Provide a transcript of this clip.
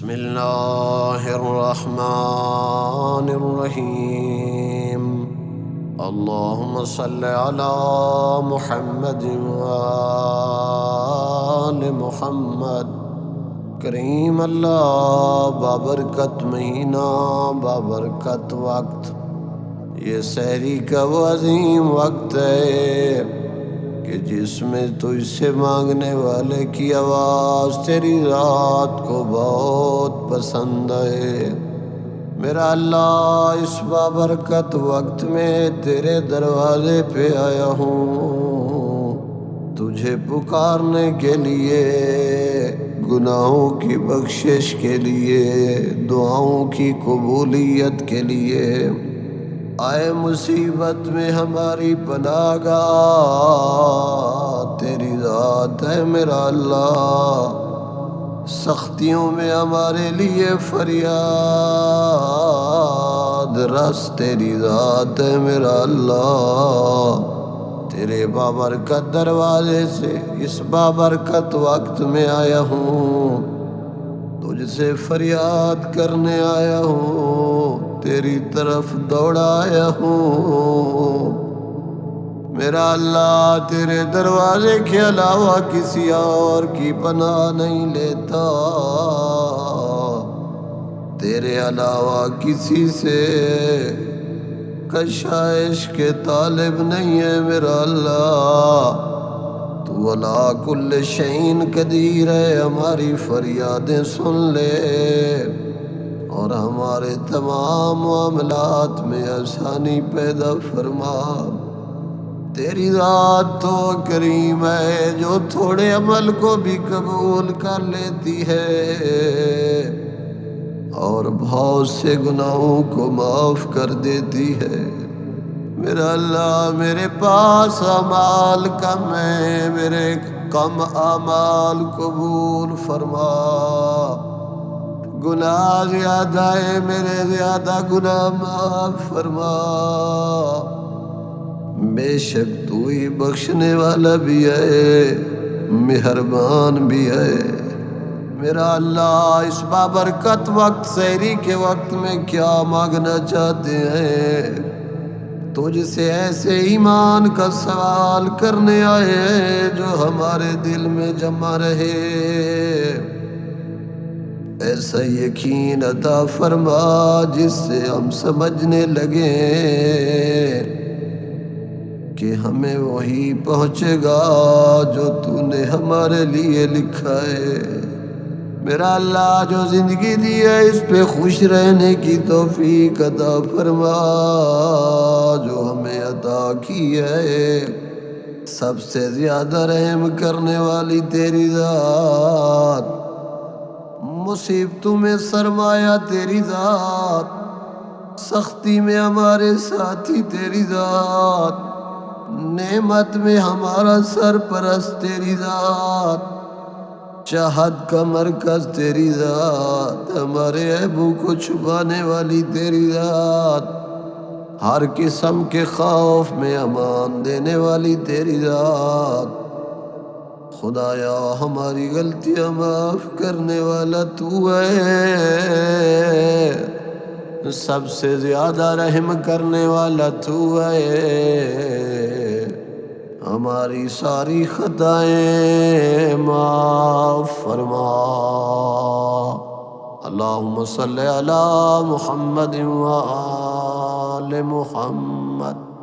بسم اللہ الرحمن الرحیم اللہم صلی علی محمد وآل محمد۔ کریم اللہ بابرکت مہینہ، بابرکت وقت، یہ سحری کا وہ عظیم وقت ہے کہ جس میں تجھ سے مانگنے والے کی آواز تیری ذات کو بہت پسند ہے۔ میرا اللہ، اس بابرکت وقت میں تیرے دروازے پہ آیا ہوں تجھے پکارنے کے لیے، گناہوں کی بخشش کے لیے، دعاؤں کی قبولیت کے لیے۔ آئے مصیبت میں ہماری پناہ گاہ تیری ذات ہے میرا اللہ، سختیوں میں ہمارے لیے فریاد رس تیری ذات ہے میرا اللہ۔ تیرے بابرکت دروازے سے اس بابرکت وقت میں آیا ہوں، تجھ سے فریاد کرنے آیا ہوں، تیری طرف دوڑا آیا ہوں۔ میرا اللہ، تیرے دروازے کے علاوہ کسی اور کی پناہ نہیں لیتا، تیرے علاوہ کسی سے کشائش کے طالب نہیں ہے میرا اللہ۔ تو علی کل شیء قدیر ہے، ہماری فریادیں سن لے اور ہمارے تمام معاملات میں آسانی پیدا فرما۔ تیری ذات تو کریم ہے جو تھوڑے عمل کو بھی قبول کر لیتی ہے اور بہت سے گناہوں کو معاف کر دیتی ہے۔ میرا اللہ، میرے پاس اعمال کم ہیں، میرے کم اعمال قبول فرما۔ گناہ زیادہ ہے، میرے زیادہ گناہ معاف فرما۔ بے شک تو ہی بخشنے والا بھی ہے، مہربان بھی ہے۔ میرا اللہ، اس بابرکت وقت سحری کے وقت میں کیا مانگنا چاہتے ہیں؟ تجھ سے ایسے ایمان کا سوال کرنے آئے ہیں جو ہمارے دل میں جمع رہے، ایسا یقین عطا فرما جس سے ہم سمجھنے لگیں کہ ہمیں وہی پہنچے گا جو تو نے ہمارے لیے لکھا ہے۔ میرا اللہ، جو زندگی دی ہے اس پہ خوش رہنے کی توفیق عطا فرما جو ہمیں عطا کی ہے۔ سب سے زیادہ رحم کرنے والی تیری ذات، مصیبتوں میں سرمایہ تیری ذات، سختی میں ہمارے ساتھی تیری ذات، نعمت میں ہمارا سرپرست تیری ذات، چاہت کا مرکز تیری ذات، ہمارے عیبوں کو چھپانے والی تیری ذات، ہر قسم کے خوف میں امان دینے والی تیری ذات۔ خدایا، ہماری غلطیاں معاف کرنے والا تو ہے، سب سے زیادہ رحم کرنے والا تو ہے، ہماری ساری خطائیں معاف فرما۔ اللہم صلی علی محمد وآل محمد۔